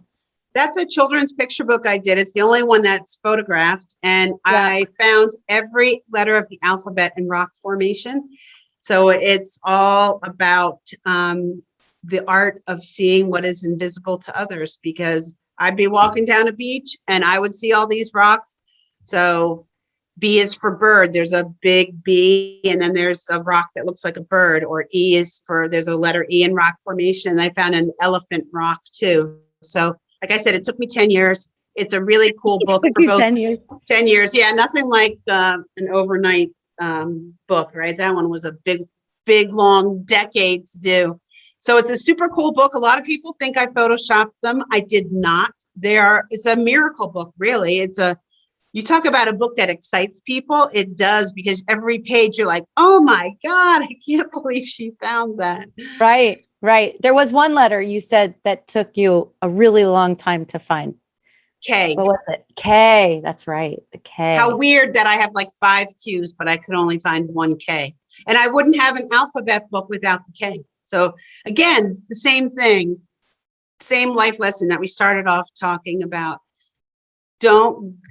That's a children's picture book I did. It's the only one that's photographed. And I found every letter of the alphabet in rock formation. So it's all about the art of seeing what is invisible to others, because I'd be walking down a beach and I would see all these rocks. So B is for bird. There's a big B, and then there's a rock that looks like a bird, or E is for, there's a letter E in rock formation. And I found an elephant rock too. So like I said, it took me 10 years. It's a really cool book for both 10 years. 10 years. Yeah. Nothing like an overnight book, right? That one was a big, long decade to do. So it's a super cool book. A lot of people think I photoshopped them. I did not. It's a miracle book, really. You talk about a book that excites people. It does, because every page you're like, oh my God, I can't believe she found that. Right. There was one letter you said that took you a really long time to find. K. What was it? K. That's right. The K. How weird that I have like 5 Qs, but I could only find 1 K. And I wouldn't have an alphabet book without the K. So again, the same thing, same life lesson that we started off talking about.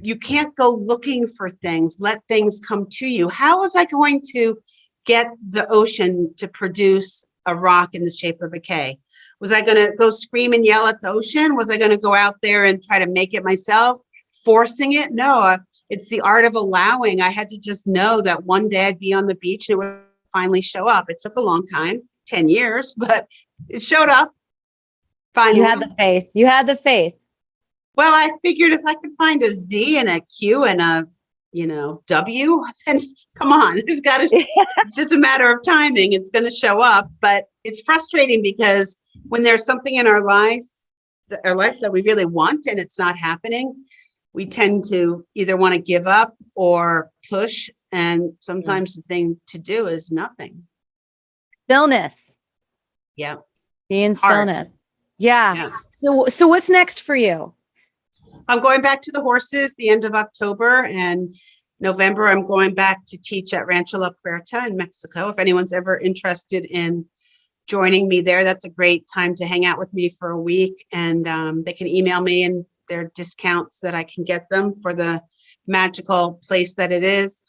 You can't go looking for things. Let things come to you. How was I going to get the ocean to produce a rock in the shape of a K? Was I going to go scream and yell at the ocean? Was I going to go out there and try to make it myself, forcing it? No, it's the art of allowing. I had to just know that one day I'd be on the beach and it would finally show up. It took a long time, 10 years, but it showed up. Finally. You had the faith. Well, I figured if I could find a Z and a Q and a, W, then come on, it's just a matter of timing. It's going to show up, but it's frustrating because when there's something in our life that we really want and it's not happening, we tend to either want to give up or push. And sometimes the thing to do is nothing. Stillness. Yeah. Be in stillness. Yeah. So what's next for you? I'm going back to the horses the end of October, and November I'm going back to teach at Rancho La Puerta in Mexico. If anyone's ever interested in joining me there, that's a great time to hang out with me for a week, and they can email me, and there are discounts that I can get them for the magical place that it is.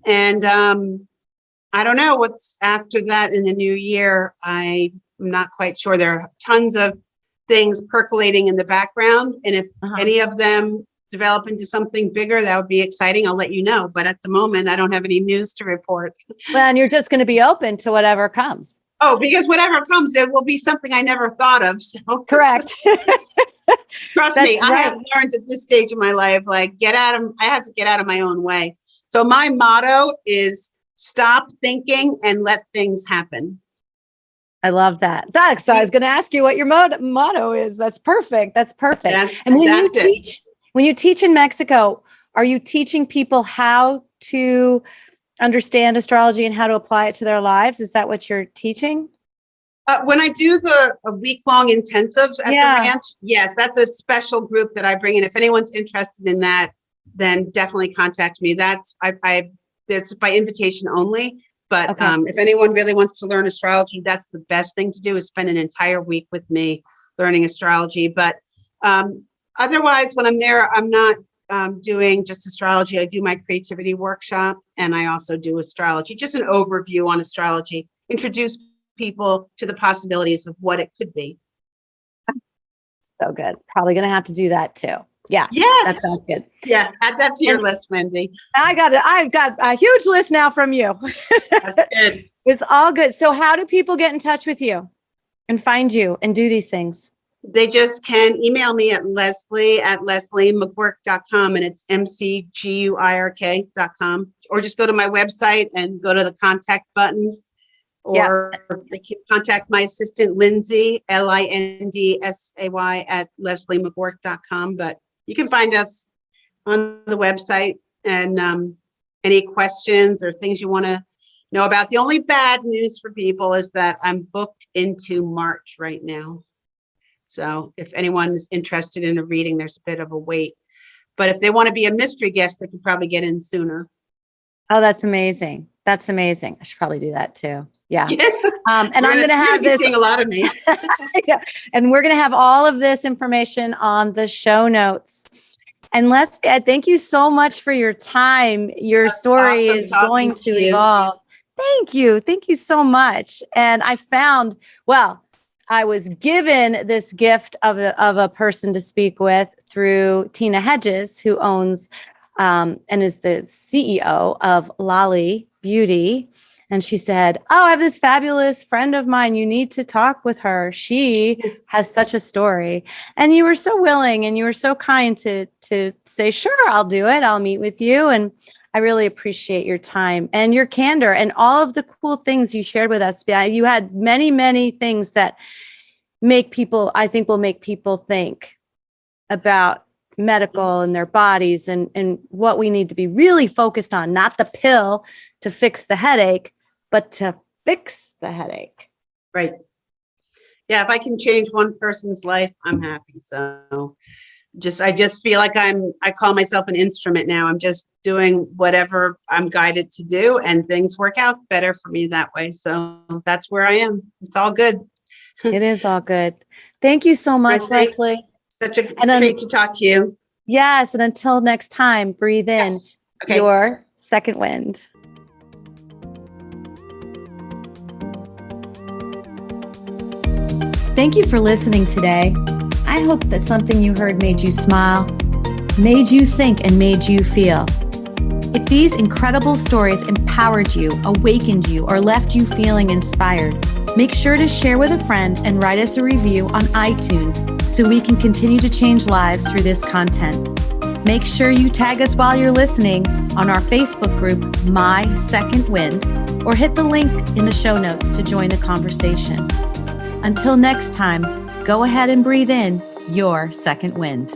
And I don't know what's after that in the new year. I'm not quite sure. There are tons of things percolating in the background. And if any of them develop into something bigger, that would be exciting. I'll let you know. But at the moment, I don't have any news to report. Well, and you're just going to be open to whatever comes. Oh, because whatever comes, it will be something I never thought of. So correct. Trust me, That's I right. have learned at this stage of my life, like I have to get out of my own way. So my motto is stop thinking and let things happen. I love that. So I was going to ask you what your motto is. That's perfect. That's perfect. And That's when you teach in Mexico, are you teaching people how to understand astrology and how to apply it to their lives? Is that what you're teaching? When I do the week-long intensives at the ranch, yes, that's a special group that I bring in. If anyone's interested in that, then definitely contact me. That's by invitation only. But Okay. If anyone really wants to learn astrology, that's the best thing to do, is spend an entire week with me learning astrology. But otherwise, when I'm there, I'm not doing just astrology. I do my creativity workshop, and I also do astrology, just an overview on astrology, introduce people to the possibilities of what it could be. So good. Probably going to have to do that too. Yeah. Yes. That sounds good. Yeah. Add that to your list, Wendy. I've got a huge list now from you. That's good. It's all good. So how do people get in touch with you and find you and do these things? They just can email me at leslie@lesliemcguirk.com, and it's MCGUIRK.com, or just go to my website and go to the contact button. Or they can contact my assistant, Lindsay, LINDSAY, at lesliemcguirk.com. But you can find us on the website, and any questions or things you want to know about. The only bad news for people is that I'm booked into March right now. So if anyone is interested in a reading, there's a bit of a wait. But if they want to be a mystery guest, they can probably get in sooner. Oh, that's amazing. That's amazing. I should probably do that too. Yeah. And I'm going to have this. Seeing a lot of me. Yeah. And we're going to have all of this information on the show notes. And Leslie, thank you so much for your time. Your story is going to evolve. Thank you. Thank you so much. And I was given this gift of a person to speak with through Tina Hedges, who owns and is the CEO of Lolly Beauty. And she said, "Oh, I have this fabulous friend of mine. You need to talk with her. She has such a story." And you were so willing and you were so kind to say, "Sure, I'll do it. I'll meet with you." And I really appreciate your time and your candor and all of the cool things you shared with us. You had many, many things that will make people think about medical and their bodies and what we need to be really focused on, not the pill to fix the headache, but to fix the headache. Right. Yeah. If I can change one person's life, I'm happy. So I just feel like I call myself an instrument now. I'm just doing whatever I'm guided to do, and things work out better for me that way. So that's where I am. It's all good. It is all good. Thank you so much, Leslie. Such a treat to talk to you. Yes. And until next time, breathe in your second wind. Thank you for listening today. I hope that something you heard made you smile, made you think, and made you feel. If these incredible stories empowered you, awakened you, or left you feeling inspired, make sure to share with a friend and write us a review on iTunes so we can continue to change lives through this content. Make sure you tag us while you're listening on our Facebook group, My Second Wind, or hit the link in the show notes to join the conversation. Until next time, go ahead and breathe in your second wind.